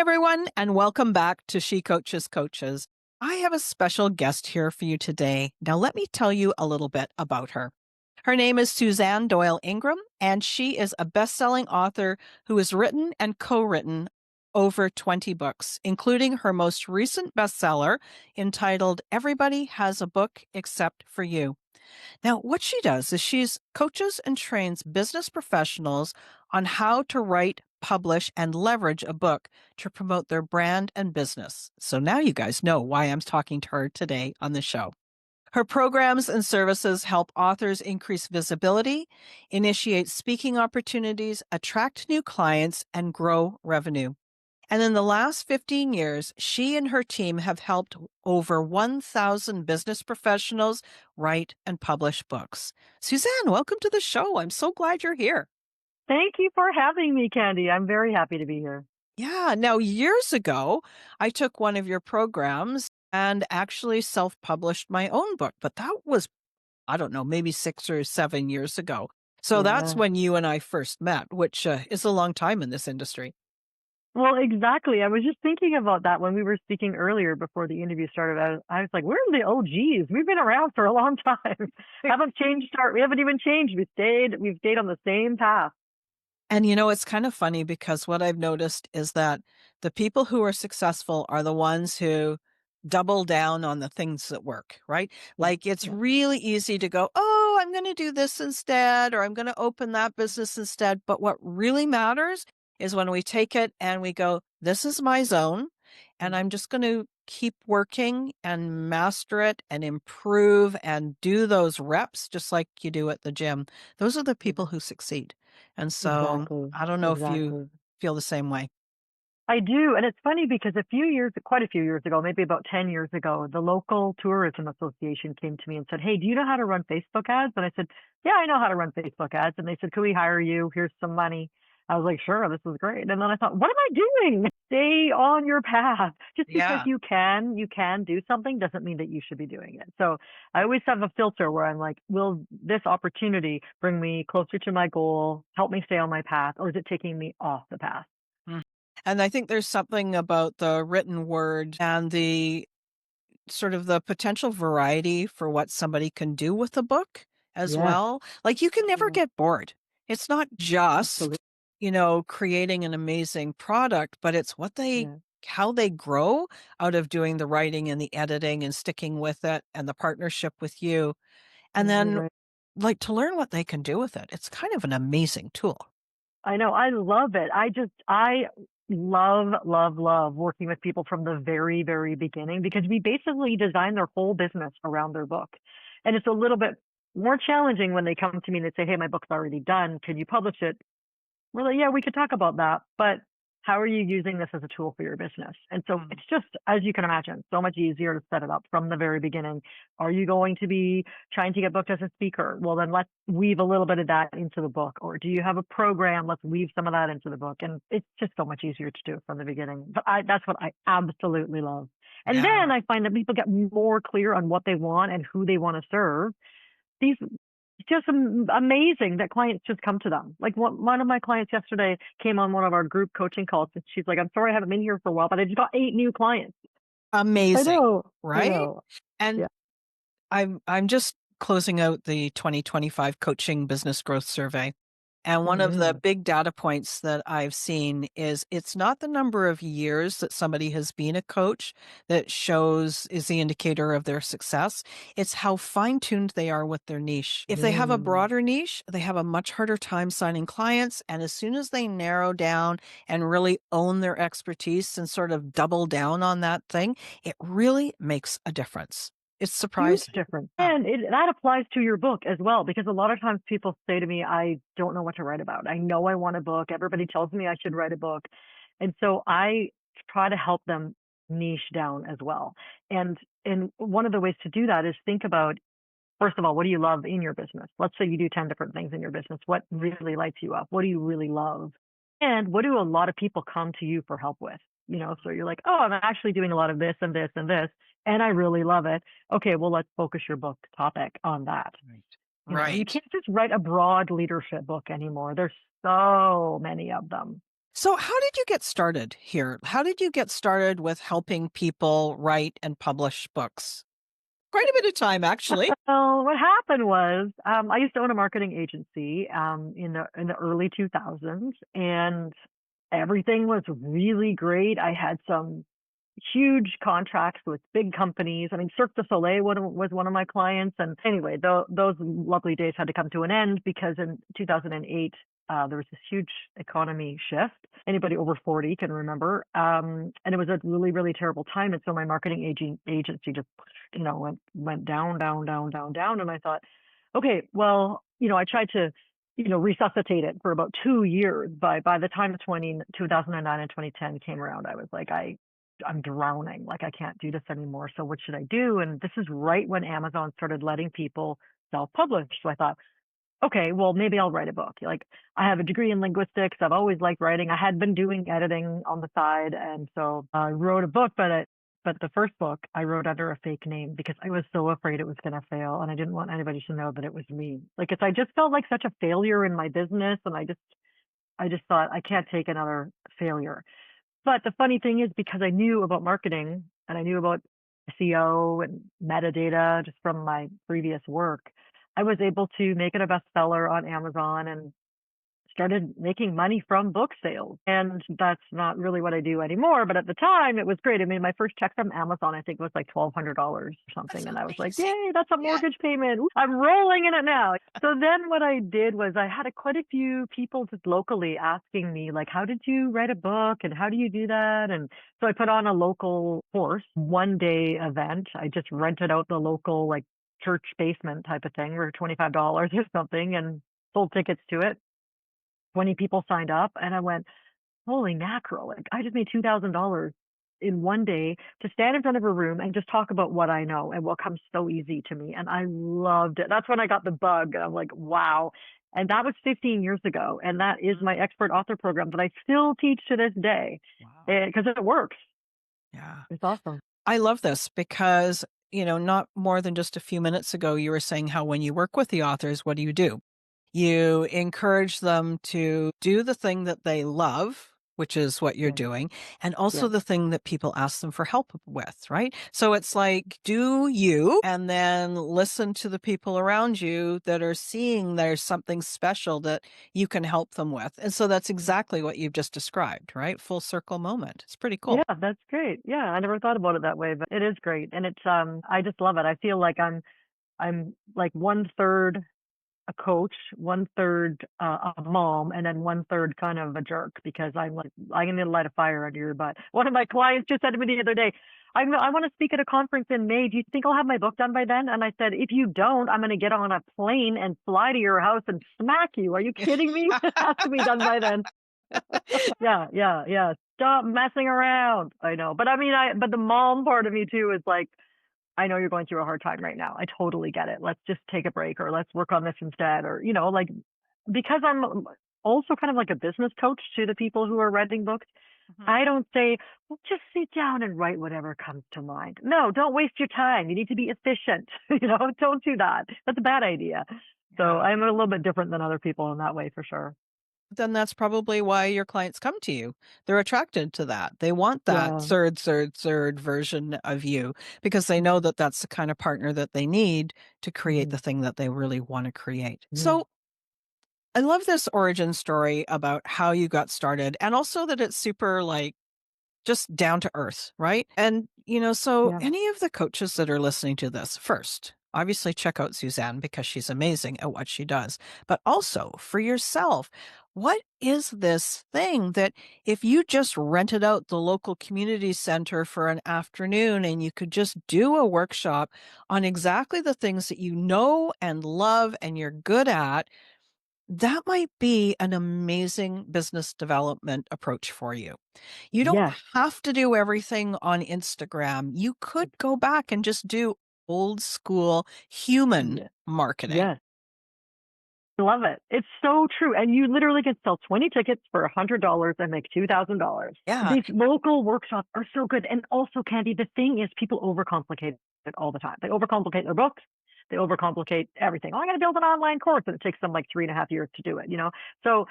everyone, and welcome back to She Coaches Coaches. I have a special guest here for you today. Now, let me tell you a little bit about her. Her name is Suzanne Doyle Ingram, and she is a best-selling author who has written and co-written over 20 books, including her most recent bestseller entitled Everybody Has a Book Except for You. Now, what she does is she's coaches and trains business professionals on how to write, publish, and leverage a book to promote their brand and business. So now you guys know why I'm talking to her today on the show. Her programs and services help authors increase visibility, initiate speaking opportunities, attract new clients, and grow revenue. And in the last 15 years, she and her team have helped over 1,000 business professionals write and publish books. Suzanne, welcome to the show. I'm so glad you're here. Thank you for having me, Candy. I'm very happy to be here. Yeah. Now, years ago, I took one of your programs and actually self-published my own book, but that was, I don't know, maybe 6 or 7 years ago. So that's Yeah. when you and I first met, which is a long time in this industry. Well, exactly. I was just thinking about that when we were speaking earlier before the interview started. I was like, "Where are the OGs? We've been around for a long time. We haven't even changed. We've stayed on the same path." And it's kind of funny because what I've noticed is that the people who are successful are the ones who double down on the things that work, right? Yeah. Like it's Yeah. really easy to go, oh, I'm going to do this instead, or I'm going to open that business instead. But what really matters is when we take it and we go, this is my zone, and I'm just going to keep working and master it and improve and do those reps just like you do at the gym. Those are the people who succeed. And so Exactly. I don't know if you Exactly. feel the same way. I do. And it's funny because quite a few years ago, maybe about 10 years ago, the local tourism association came to me and said, "Hey, do you know how to run Facebook ads?" And I said, "Yeah, I know how to run Facebook ads." And they said, "Can we hire you? Here's some money." I was like, "Sure, this is great." And then I thought, what am I doing? Stay on your path. Just because Yeah. you can do something doesn't mean that you should be doing it. So I always have a filter where I'm like, will this opportunity bring me closer to my goal, help me stay on my path, or is it taking me off the path? Mm. And I think there's something about the written word and the sort of the potential variety for what somebody can do with a book as Yes. well. Like you can never Yeah. get bored. It's not just, Absolutely. creating an amazing product, but it's Yeah. how they grow out of doing the writing and the editing and sticking with it and the partnership with you. And Yeah, you're then right. like to learn what they can do with it. It's kind of an amazing tool. I know. I love it. I love, love, love working with people from the very, very beginning because we basically design their whole business around their book. And it's a little bit more challenging when they come to me and they say, "Hey, my book's already done. Can you publish it?" We're like, "Yeah, we could talk about that, but how are you using this as a tool for your business?" And so Mm. it's just, as you can imagine, so much easier to set it up from the very beginning. Are you going to be trying to get booked as a speaker? Well, then let's weave a little bit of that into the book. Or do you have a program? Let's weave some of that into the book. And it's just so much easier to do it from the beginning. But that's what I absolutely love. And Yeah. then I find that people get more clear on what they want and who they want to serve. These It's just amazing that clients just come to them. Like one of my clients yesterday came on one of our group coaching calls, and she's like, "I'm sorry I haven't been here for a while, but I just got 8 new clients." I Amazing, know, I right? know. And Yeah. I'm just closing out the 2025 Coaching Business Growth Survey. And one of the Hmm. big data points that I've seen is it's not the number of years that somebody has been a coach that is the indicator of their success. It's how fine-tuned they are with their niche. If they have a Mm. broader niche, they have a much harder time signing clients. And as soon as they narrow down and really own their expertise and sort of double down on that thing, it really makes a difference. It's Huge surprising. difference. Yeah. And that applies to your book as well, because a lot of times people say to me, "I don't know what to write about. I know I want a book. Everybody tells me I should write a book." And so I try to help them niche down as well. And one of the ways to do that is think about, first of all, what do you love in your business? Let's say you do 10 different things in your business. What really lights you up? What do you really love? And what do a lot of people come to you for help with? So you're like, "Oh, I'm actually doing a lot of this and this and this, and I really love it." Okay, well, let's focus your book topic on that. Right. You Right. can't just write a broad leadership book anymore. There's so many of them. So, how did you get started here? How did you get started with helping people write and publish books? Quite a bit of time, actually. Well, what happened was, I used to own a marketing agency, in the early 2000s, and everything was really great. I had some huge contracts with big companies. I mean, Cirque du Soleil was one of my clients. And anyway, those lovely days had to come to an end because in 2008, there was this huge economy shift. Anybody over 40 can remember. And it was a really, really terrible time. And so my marketing agency just, went down, down, down, down, down. And I thought, okay, well, I tried to, resuscitate it for about 2 years. By the time 2009 and 2010 came around, I was like, I'm drowning. Like, I can't do this anymore. So what should I do? And this is right when Amazon started letting people self-publish. So I thought, okay, well, maybe I'll write a book. Like, I have a degree in linguistics. I've always liked writing. I had been doing editing on the side. And so I wrote a book, but the first book I wrote under a fake name because I was so afraid it was going to fail. And I didn't want anybody to know that it was me. Like, I just felt like such a failure in my business. And I just thought I can't take another failure. But the funny thing is because I knew about marketing and I knew about SEO and metadata just from my previous work, I was able to make it a bestseller on Amazon and started making money from book sales. And that's not really what I do anymore. But at the time, it was great. I mean, my first check from Amazon, I think, was like $1,200 or That's something. And I was like, amazing. yay, that's a Yeah. mortgage payment. Ooh, I'm rolling in it now. So then what I did was I had quite a few people just locally asking me, like, how did you write a book and how do you do that? And so I put on a local course, 1 day event. I just rented out the local, like, church basement type of thing for $25 or something and sold tickets to it. 20 people signed up and I went, holy mackerel. Like, I just made $2,000 in 1 day to stand in front of a room and just talk about what I know and what comes so easy to me. And I loved it. That's when I got the bug. I'm like, wow. And that was 15 years ago. And that is Mhm. my expert author program that I still teach to this day Wow. because it works. Yeah. It's awesome. I love this because, not more than just a few minutes ago, you were saying how when you work with the authors, what do? You encourage them to do the thing that they love, which is what you're Yeah. doing, and also Yeah. the thing that people ask them for help with, right? So it's like, do you, and then listen to the people around you that are seeing there's something special that you can help them with. And so that's exactly what you've just described, right? Full circle moment. It's pretty Yeah, cool. that's great. Yeah, I never thought about it that way, but it is great. And it's I just love it. I feel like I'm like one third a coach, one third a mom, and then one third kind of a jerk because I'm like, I'm going to light a fire under your butt. One of my clients just said to me the other day, I want to speak at a conference in May. Do you think I'll have my book done by then? And I said, if you don't, I'm going to get on a plane and fly to your house and smack you. Are you kidding me? It has to be done by then. Yeah, yeah, yeah. Stop messing around. I know. But I mean, but the mom part of me too is like, I know you're going through a hard time right now. I totally get it. Let's just take a break or let's work on this instead. Or, like, because I'm also kind of like a business coach to the people who are writing books, Mhm. I don't say, well, just sit down and write whatever comes to mind. No, don't waste your time. You need to be efficient. Don't do that. That's a bad idea. So Yeah. I'm a little bit different than other people in that way for sure. Then that's probably why your clients come to you. They're attracted to that. They want that Yeah. third version of you because they know Mhm. that that's the kind of partner that they need to create Mhm. the thing that they really want to create. Yeah. So I love this origin story about how you got started and also that it's super like just down to earth, right? And, so Yeah. any of the coaches that are listening to this, first, obviously check out Suzanne because she's amazing at what she does. But also for yourself, what is this thing that if you just rented out the local community center for an afternoon and you could just do a workshop on exactly the things that you know and love and you're good at, that might be an amazing business development approach for you. You don't Yes. have to do everything on Instagram. You could go back and just do old school human Yeah. marketing. Yes. Love it. It's so true. And you literally can sell 20 tickets for $100 and make $2,000. Yeah. These local workshops are so good. And also, Candy, the thing is, people overcomplicate it all the time. They overcomplicate their books. They overcomplicate everything. Oh, I got to build an online course. And it takes them like 3.5 years to do it. So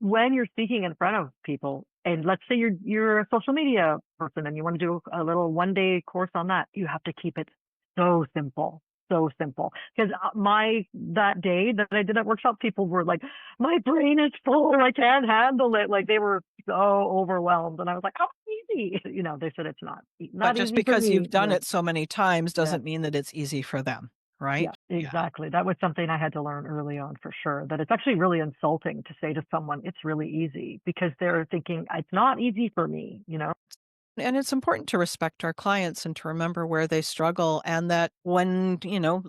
when you're speaking in front of people, and let's say you're a social media person and you want to do a little 1 day course on that, you have to keep it so simple. So simple. Because my that day that I did that workshop, people were like, my brain is full. I can't handle it. Like they were so overwhelmed. And I was like, oh, easy. They said it's But not just easy for because me. you've done it so many times Yeah. doesn't mean that it's easy for them, Yeah, right? Yeah. exactly. That was something I had to learn early on for sure, that it's actually really insulting to say to someone, it's really easy because they're thinking, it's not easy for me? And it's important to respect our clients and to remember where they struggle. And that when,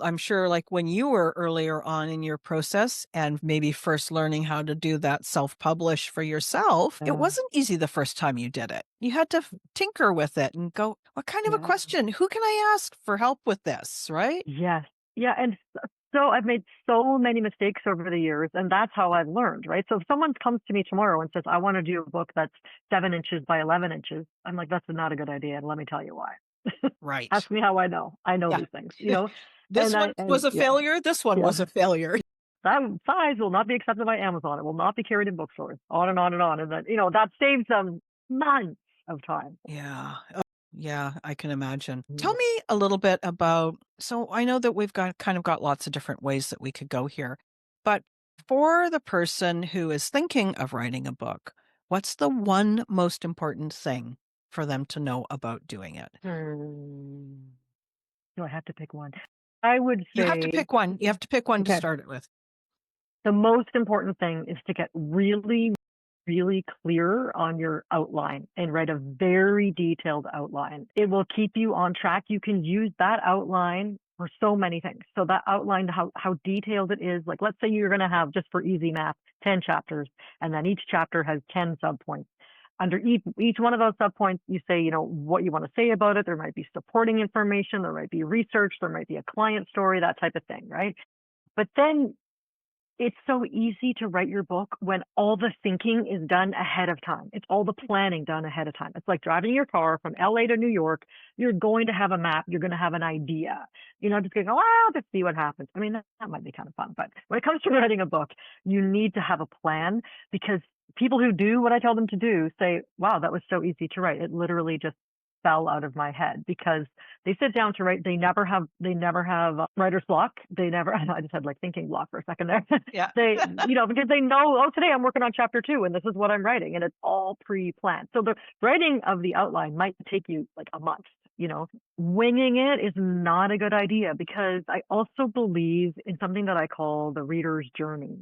I'm sure like when you were earlier on in your process and maybe first learning how to do that self publish for yourself, it Yeah. wasn't easy the first time you did it. You had to tinker with it and go, what kind of a Yeah. question? Who can I ask for help with this? Right? Yes. Yeah. And so I've made so many mistakes over the years, and that's how I've learned, right? So if someone comes to me tomorrow and says, I want to do a book that's 7 inches by 11 inches, I'm like, that's not a good idea. And let me tell you why. Right. Ask me how I know. I know Yeah. these things. This one was And a yeah, failure. This one yeah. was a failure. That size will not be accepted by Amazon. It will not be carried in bookstores. On and on and on. And that saves them months of time. Yeah. Yeah, I can imagine. Tell Mm. me a little bit about, so I know that we've got lots of different ways that we could go here, but for the person who is thinking of writing a book, what's the one most important thing for them to know about doing it? Hmm. Do I have to pick one? I would You have to say, pick one. You have to pick one to okay, start it with. the most important thing is to get really, really clear on your outline and write a very detailed outline. It will keep you on track. You can use that outline for so many things. So that outline, how detailed it is, like let's say you're going to have, just for easy math, 10 chapters, and then each chapter has 10 subpoints. Under each one of those subpoints, you say, what you want to say about it. There might be supporting information, there might be research, there might be a client story, that type of thing, right? But then it's so easy to write your book when all the thinking is done ahead of time. It's all the planning done ahead of time. It's like driving your car from LA to New York. You're going to have a map. You're going to have an idea. You're not just going to go, I'll just see what happens. I mean, that might be kind of fun. But when it comes to writing a book, you need to have a plan, because people who do what I tell them to do say, wow, that was so easy to write. It literally just fell out of my head, because they sit down to write. They never have writer's block. They never, I just had like thinking block for a second there. Yeah. Because they know, oh, today I'm working on chapter 2 and this is what I'm writing, and it's all pre-planned. So the writing of the outline might take you like a month. Winging it is not a good idea, because I also believe in something that I call the reader's journey.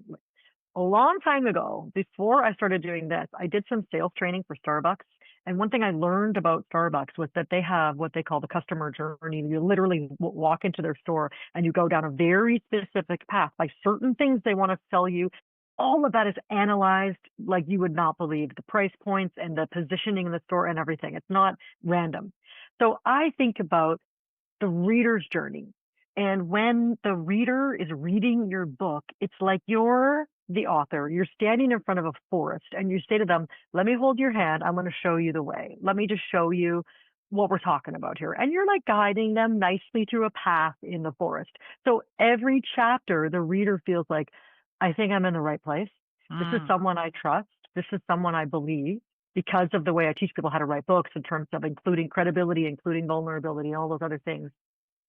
A long time ago, before I started doing this, I did some sales training for Starbucks. And one thing I learned about Starbucks was that they have what they call the customer journey. You literally walk into their store and you go down a very specific path by certain things they want to sell you. All of that is analyzed like you would not believe, the price points and the positioning in the store and everything. It's not random. So I think about the reader's journey. And when the reader is reading your book, it's like you're the author. You're standing in front of a forest and you say to them, let me hold your hand. I'm going to show you the way. Let me just show you what we're talking about here. And you're like guiding them nicely through a path in the forest. So every chapter, the reader feels like, I think I'm in the right place. This is Mm. someone I trust. This is someone I believe, because of the way I teach people how to write books, in terms of including credibility, including vulnerability, and all those other things.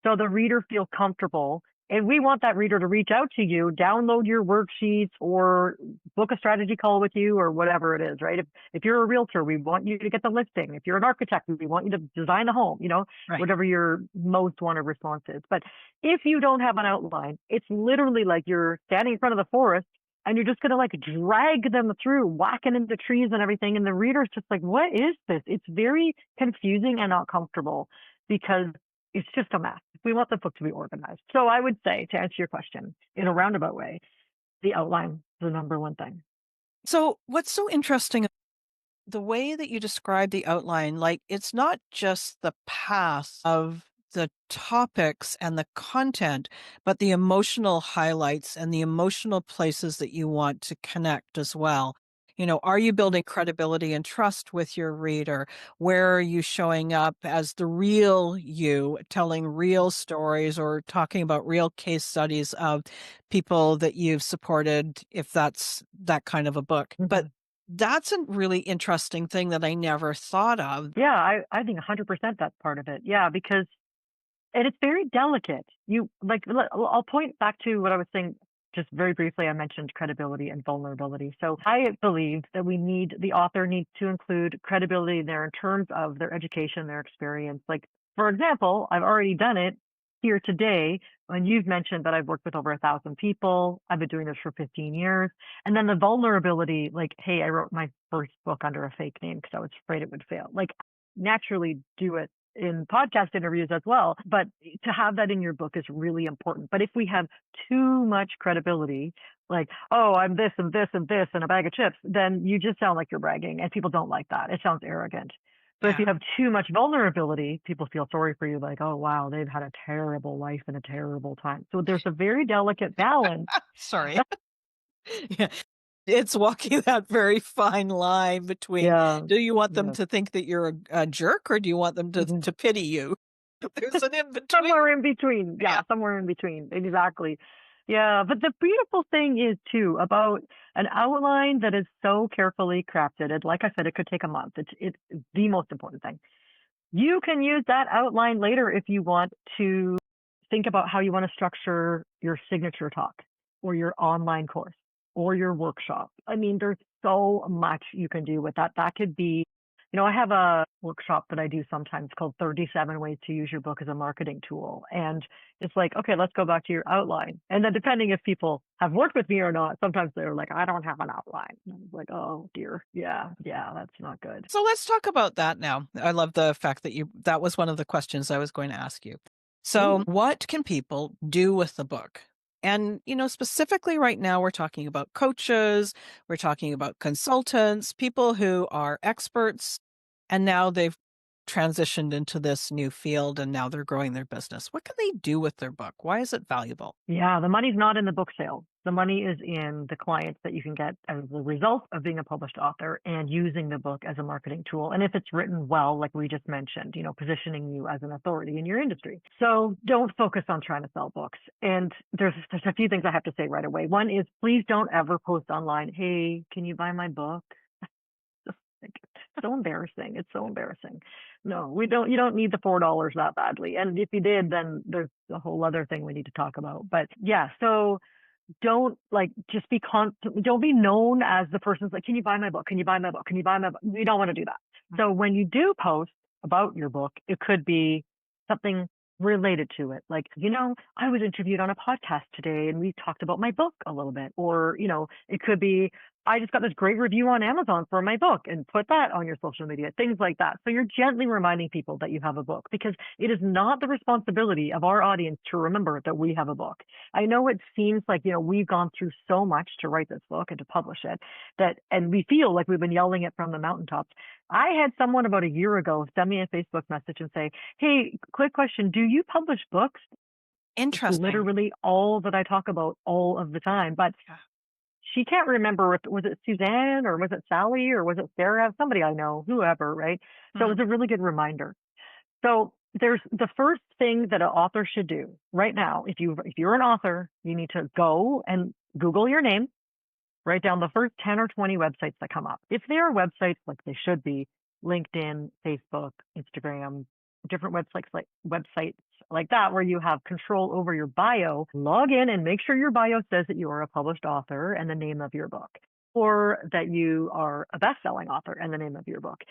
So the reader feels comfortable. And we want that reader to reach out to you, download your worksheets, or book a strategy call with you, or whatever it is, right? If you're a realtor, we want you to get the listing. If you're an architect, we want you to design a home, Right. whatever your most wanted response is. But if you don't have an outline, it's literally like you're standing in front of the forest and you're just going to like drag them through, whacking into trees and everything. And the reader's just like, what is this? It's very confusing and not comfortable, because it's just a mess. We want the book to be organized. So I would say, to answer your question in a roundabout way, the outline is the number one thing. So what's so interesting, the way that you describe the outline, like it's not just the path of the topics and the content, but the emotional highlights and the emotional places that you want to connect as well. Are you building credibility and trust with your reader? Where are you showing up as the real you, telling real stories or talking about real case studies of people that you've supported, if that's that kind of a book? But Mhm. that's a really interesting thing that I never thought of. Yeah, I think 100% that's part of it. Yeah, because and it's very delicate. You like, I'll point back to what I was saying just very briefly. I mentioned credibility and vulnerability. So I believe that the author needs to include credibility there in terms of their education, their experience. Like, for example, I've already done it here today when you've mentioned that I've worked with over 1,000 people. I've been doing this for 15 years. And then the vulnerability, like, hey, I wrote my first book under a fake name because I was afraid it would fail. Like, naturally do it in podcast interviews as well. But to have that in your book is really important. But if we have too much credibility, like, oh, I'm this and this and this and a bag of chips, then you just sound like you're bragging and people don't like that. It sounds arrogant. But if you Yeah. have too much vulnerability, people feel sorry for you, like, oh, wow, they've had a terrible life and a terrible time. So there's a very delicate balance. Sorry. Yeah. It's walking that very fine line between, Yeah. do you want them Yeah. to think that you're a jerk or do you want them to Mhm. pity you? There's an in between. Somewhere in between. Yeah. Yeah, somewhere in between. Exactly. Yeah, but the beautiful thing is too about an outline that is so carefully crafted. And like I said, it could take a month. It's the most important thing. You can use that outline later if you want to think about how you want to structure your signature talk or your online course or your workshop. I mean, there's so much you can do with that. That could be, I have a workshop that I do sometimes called 37 Ways to Use Your Book as a Marketing Tool. And it's like, okay, let's go back to your outline. And then depending if people have worked with me or not, sometimes they're like, I don't have an outline. And I was like, oh dear. Yeah, yeah, that's not good. So let's talk about that now. I love the fact that that was one of the questions I was going to ask you. So, Ooh. what can people do with the book? And, specifically right now, we're talking about coaches, we're talking about consultants, people who are experts, and now they've transitioned into this new field and now they're growing their business. What can they do with their book? Why is it valuable? Yeah, the money's not in the book sales. The money is in the clients that you can get as a result of being a published author and using the book as a marketing tool. And if it's written well, like we just mentioned, positioning you as an authority in your industry. So don't focus on trying to sell books. And there's a few things I have to say right away. One is please don't ever post online, hey, can you buy my book? Just like, it's so embarrassing. It's so embarrassing. No, you don't need the $4 that badly. And if you did, then there's a whole other thing we need to talk about. But yeah, so don't like just be constantly, don't be known as the person's like, can you buy my book? Can you buy my book? Can you buy my book? We don't want to do that. So when you do post about your book, it could be something related to it. Like, I was interviewed on a podcast today and we talked about my book a little bit. Or, it could be, I just got this great review on Amazon for my book and put that on your social media, things like that. So you're gently reminding people that you have a book because it is not the responsibility of our audience to remember that we have a book. I know it seems like, we've gone through so much to write this book and to publish it and we feel like we've been yelling it from the mountaintops. I had someone about a year ago send me a Facebook message and say, hey, quick question. Do you publish books? It's Interesting. literally all that I talk about all of the time. But Yeah. she can't remember if was it Suzanne or was it Sally or was it Sarah, somebody I know, whoever, right? So it Mhm. was a really good reminder. So there's the first thing that an author should do right now. If you're an author, you need to go and Google your name, write down the first 10 or 20 websites that come up. If they are websites like they should be, LinkedIn, Facebook, Instagram, different websites like that, where you have control over your bio, log in and make sure your bio says that you are a published author and the name of your book, or that you are a best-selling author and the name of your book.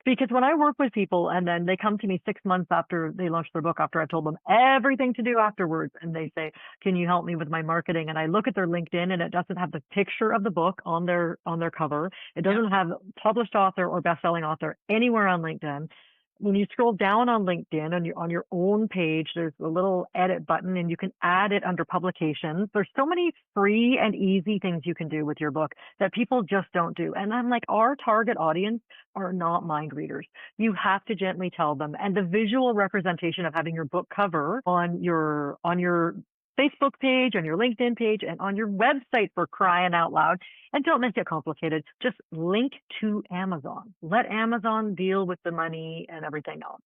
Because when I work with people and then they come to me 6 months after they launch their book, after I told them everything to do afterwards, and they say, can you help me with my marketing? And I look at their LinkedIn and it doesn't have the picture of the book on their cover. It Yeah. doesn't have published author or best-selling author anywhere on LinkedIn. When you scroll down on LinkedIn on your own page, there's a little edit button and you can add it under publications. There's so many free and easy things you can do with your book that people just don't do. And I'm like, our target audience are not mind readers. You have to gently tell them. And the visual representation of having your book cover on your Facebook page, on your LinkedIn page, and on your website, for crying out loud. And don't make it complicated. Just link to Amazon. Let Amazon deal with the money and everything else.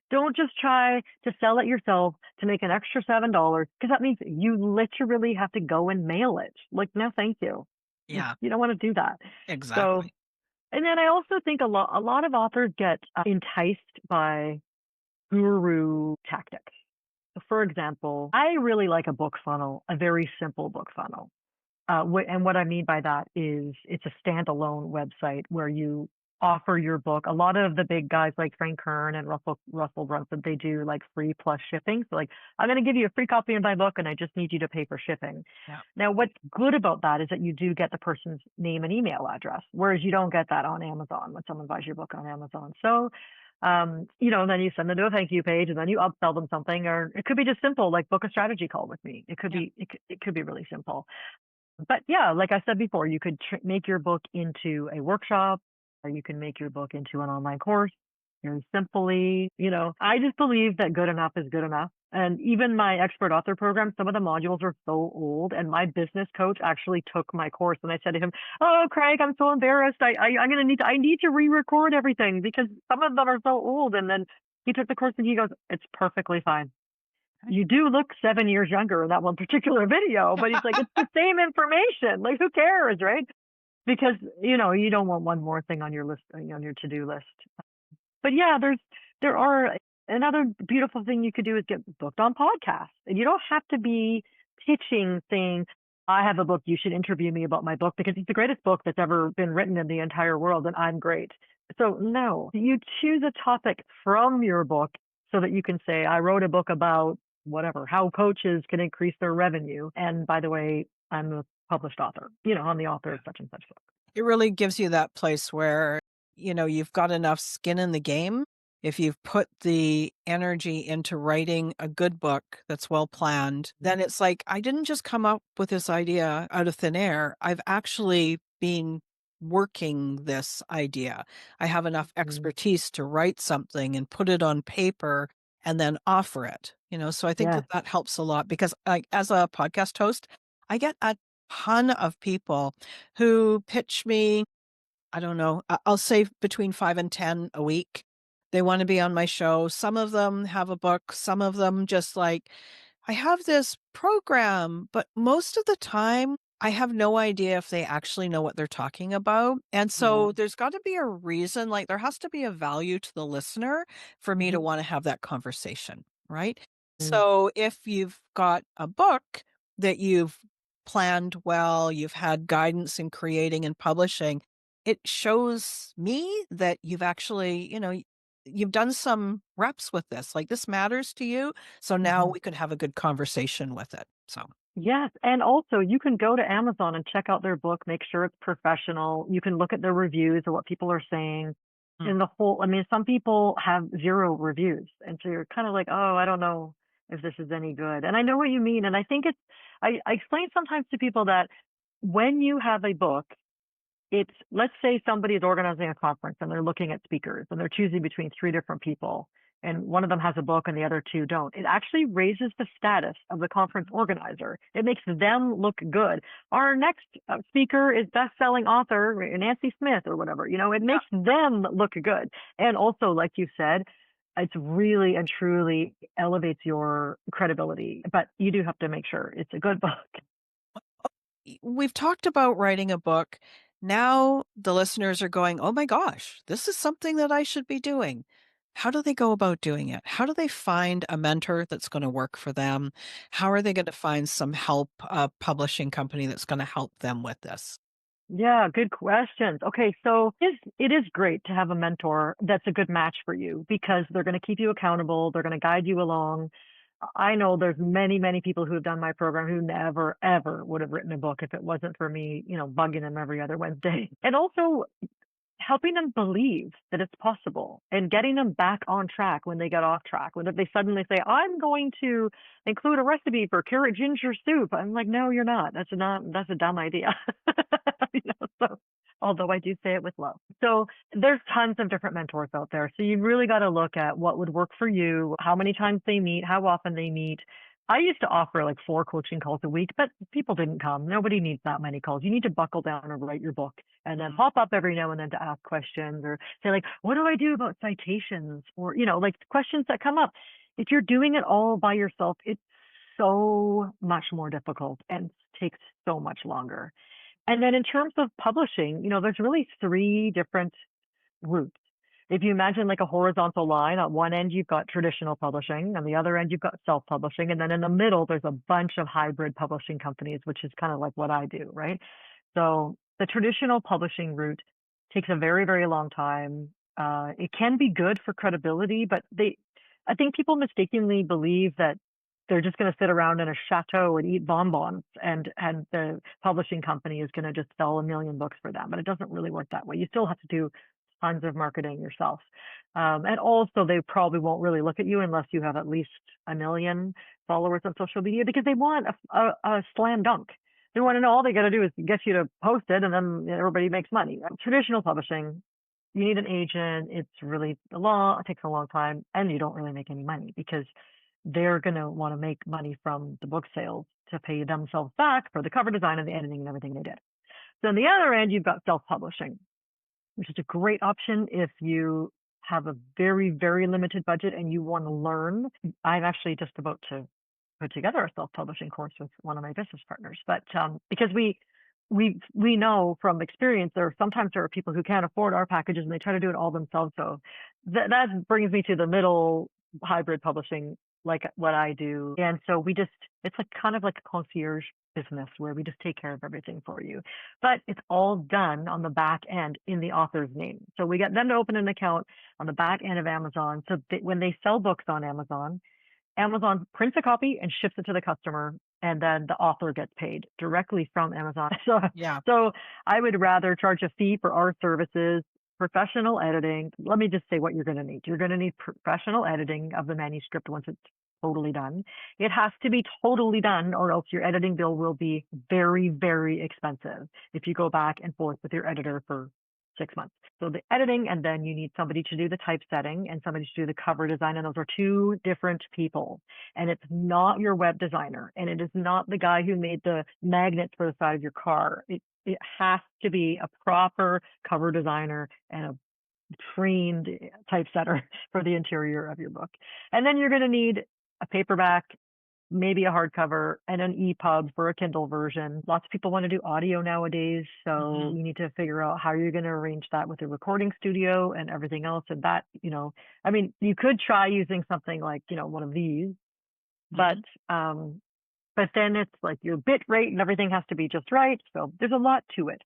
Don't just try to sell it yourself to make an extra $7, because that means you literally have to go and mail it. Like, no, thank you. Yeah, You don't want to do that. So, exactly. and then I also think a lot of authors get enticed by guru tactics. So for example, I really like a book funnel, a very simple book funnel. And what I mean by that is it's a standalone website where you offer your book. A lot of the big guys like Frank Kern and Russell Brunson, they do like free plus shipping. So like, I'm going to give you a free copy of my book and I just need you to pay for shipping. Yeah. Now, what's good about that is that you do get the person's name and email address, whereas you don't get that on Amazon when someone buys your book on Amazon. So, then you send them to a thank you page and then you upsell them something, or it could be just simple, like book a strategy call with me. It could Yeah. be, it could be really simple. But yeah, like I said before, you could make your book into a workshop, or you can make your book into an online course very simply. I just believe that good enough is good enough. And even my expert author program, some of the modules are so old. And my business coach actually took my course, and I said to him, "Oh, Craig, I'm so embarrassed. I need to re-record everything because some of them are so old." And then he took the course and he goes, "It's perfectly fine. You do look 7 years younger in that one particular video," but he's like, "It's the same information. Like, who cares, right?" Because, you don't want one more thing on your list, on your to-do list. But yeah, there are another beautiful thing you could do is get booked on podcasts. And you don't have to be pitching saying, "I have a book, you should interview me about my book because it's the greatest book that's ever been written in the entire world and I'm great." So no, you choose a topic from your book so that you can say, "I wrote a book about whatever, how coaches can increase their revenue. And by the way, I'm a published author. I'm the author of such and such book." It really gives you that place where, you've got enough skin in the game. If you've put the energy into writing a good book that's well planned, then it's like, I didn't just come up with this idea out of thin air. I've actually been working this idea. I have enough Mhm. expertise to write something and put it on paper and then offer it. So I think Yes. that helps a lot because as a podcast host, I get a ton of people who pitch me. I don't know, I'll say between 5 and 10 a week. They wanna be on my show. Some of them have a book, some of them just like, "I have this program," but most of the time, I have no idea if they actually know what they're talking about, and Yeah. so there's gotta be a reason, like, there has to be a value to the listener for me to Mhm. wanna have that conversation, right? Mm. So, if you've got a book that you've planned well, you've had guidance in creating and publishing, it shows me that you've actually, you've done some reps with this. Like this matters to you. So now Mhm. we could have a good conversation with it. So, Yes, and also you can go to Amazon and check out their book, make sure it's professional. You can look at their reviews or what people are saying. mm, And I mean, some people have 0 reviews, and so you're kind of like, "Oh, I don't know if this is any good." And I know what you mean, and I think I explain sometimes to people that when you have a book, it's, let's say somebody is organizing a conference and they're looking at speakers and they're choosing between 3 different people and one of them has a book and the other 2 don't. It actually raises the status of the conference organizer. It makes them look good. Our next speaker is best-selling author Nancy Smith or whatever. It yeah. makes them look good. And also, like you said, it's really and truly elevates your credibility. But you do have to make sure it's a good book. We've talked about writing a book. Now the listeners are going, oh my gosh, this is something that I should be doing. How do they go about doing it? How do they find a mentor that's going to work for them? How are they going to find some help, a publishing company that's going to help them with this? Yeah, good questions. Okay, so it is great to have a mentor that's a good match for you because they're going to keep you accountable, they're going to guide you along. I know there's many, many people who have done my program who never, ever would have written a book if it wasn't for me, bugging them every other Wednesday. And also helping them believe that it's possible and getting them back on track when they get off track. When they suddenly say, "I'm going to include a recipe for carrot ginger soup." I'm like, "No, you're not. That's a dumb idea." So although I do say it with love. So there's tons of different mentors out there. So you really got to look at what would work for you, how many times they meet, how often they meet. I used to offer like 4 coaching calls a week, but people didn't come. Nobody needs that many calls. You need to buckle down and write your book and then Mhm. pop up every now and then to ask questions or say like, what do I do about citations? Or, like questions that come up. If you're doing it all by yourself, it's so much more difficult and takes so much longer. And then in terms of publishing, there's really 3 different routes. If you imagine like a horizontal line, on one end you've got traditional publishing, on the other end you've got self-publishing, and then in the middle there's a bunch of hybrid publishing companies, which is kind of like what I do, right? So the traditional publishing route takes a very, very long time. It can be good for credibility, but I think people mistakenly believe that they're just going to sit around in a chateau and eat bonbons, and the publishing company is going to just sell a million books for them. But it doesn't really work that way. You still have to do tons of marketing yourself. And also, they probably won't really look at you unless you have at least a million followers on social media because they want a slam dunk. They want to know all they got to do is get you to post it, and then everybody makes money. Traditional publishing, you need an agent. It's really long. It takes a long time, and you don't really make any money because they're going to want to make money from the book sales to pay themselves back for the cover design and the editing and everything they did. So on the other end, you've got self-publishing, which is a great option if you have a very, very limited budget and you want to learn. I'm actually just about to put together a self-publishing course with one of my business partners, but because we know from experience sometimes there are people who can't afford our packages and they try to do it all themselves. So that brings me to the middle hybrid publishing, like what I do. And so it's like kind of like a concierge business where we just take care of everything for you. But it's all done on the back end in the author's name. So we get them to open an account on the back end of Amazon. So when they sell books on Amazon, Amazon prints a copy and ships it to the customer, and then the author gets paid directly from Amazon. Yeah. So I would rather charge a fee for our services, professional editing. Let me just say what you're going to need. You're going to need professional editing of the manuscript once it's totally done. It has to be totally done, or else your editing bill will be very, very expensive if you go back and forth with your editor for 6 months. So the editing, and then you need somebody to do the typesetting and somebody to do the cover design. And those are 2 different people. And it's not your web designer. And it is not the guy who made the magnets for the side of your car. It has to be a proper cover designer and a trained typesetter for the interior of your book. And then you're going to need a paperback, maybe a hardcover, and an EPUB for a Kindle version. Lots of people want to do audio nowadays, so Mhm. you need to figure out how you're going to arrange that with a recording studio and everything else. And that, I mean, you could try using something like, one of these, but Mhm. um, but then it's like your bit rate and everything has to be just right. So there's a lot to it.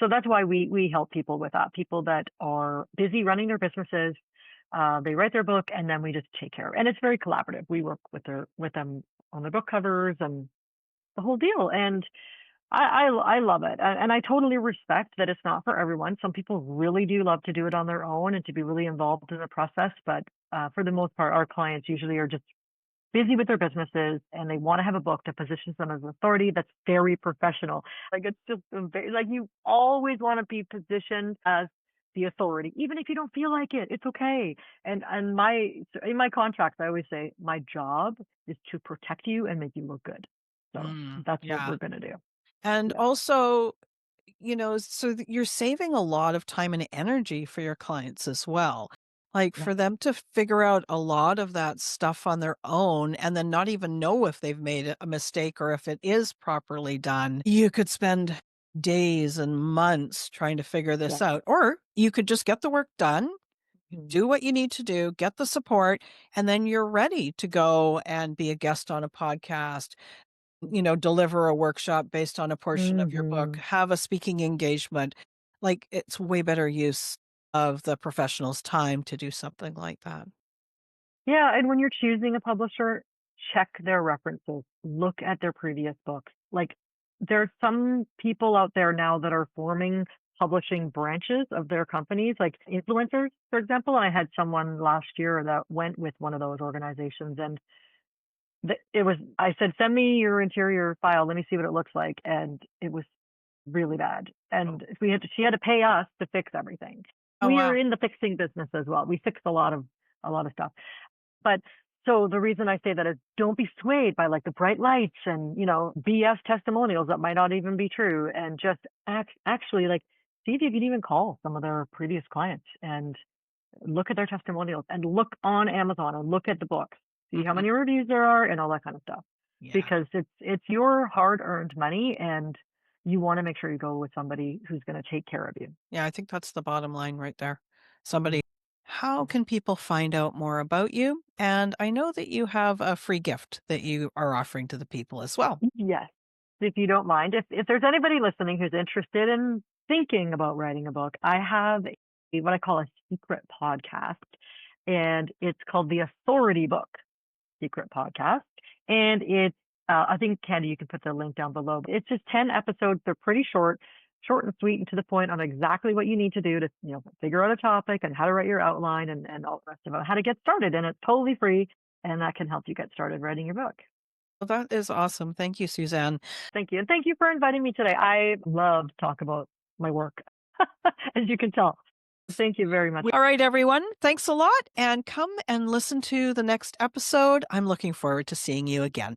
So that's why we help people with that. People that are busy running their businesses, they write their book, and then we just take care of it. And it's very collaborative. We work with them on their book covers and the whole deal. And I love it, and I totally respect that it's not for everyone. Some people really do love to do it on their own and to be really involved in the process. But for the most part, our clients usually are just busy with their businesses and they want to have a book that positions them as an authority that's very professional. Like it's just like you always want to be positioned as the authority, even if you don't feel like it. It's okay. And in my contracts, I always say my job is to protect you and make you look good. So that's what Yeah. we're gonna do. And Yeah. also, so that you're saving a lot of time and energy for your clients as well. Like Yeah. for them to figure out a lot of that stuff on their own and then not even know if they've made a mistake or if it is properly done. You could spend days and months trying to figure Yeah. this out. Or you could just get the work done, Mhm. do what you need to do, get the support, and then you're ready to go and be a guest on a podcast, deliver a workshop based on a portion of your book, Mhm. have a speaking engagement. Like, it's way better use of the professional's time to do something like that. Yeah, and when you're choosing a publisher, check their references. Look at their previous books. Like there's some people out there now that are forming publishing branches of their companies, like influencers, for example. And I had someone last year that went with one of those organizations, and I said, send me your interior file. Let me see what it looks like. And it was really bad. Oh, And she had to pay us to fix everything. oh, We are wow. in the fixing business as well. We fix a lot of stuff. But So the reason I say that is don't be swayed by like the bright lights and, BS testimonials that might not even be true, and just actually like see if you can even call some of their previous clients and look at their testimonials and look on Amazon and look at the books, see how Mhm. many reviews there are and all that kind of stuff. Yeah. Because it's your hard-earned money, and you want to make sure you go with somebody who's going to take care of you. Yeah, I think that's the bottom line right there. Somebody. Mm. How can people find out more about you? And I know that you have a free gift that you are offering to the people as well. Yes. If you don't mind, if there's anybody listening who's interested in thinking about writing a book, I have what I call a secret podcast, and it's called the Authority Book Secret Podcast. And I think, Candy, you can put the link down below. It's just 10 episodes. They're pretty short and sweet and to the point on exactly what you need to do to, figure out a topic and how to write your outline and all the rest of it, how to get started. And it's totally free, and that can help you get started writing your book. Well, that is awesome. Thank you, Suzanne. Thank you. And thank you for inviting me today. I love to talk about my work, as you can tell. Thank you very much. All right, everyone. Thanks a lot. And come and listen to the next episode. I'm looking forward to seeing you again.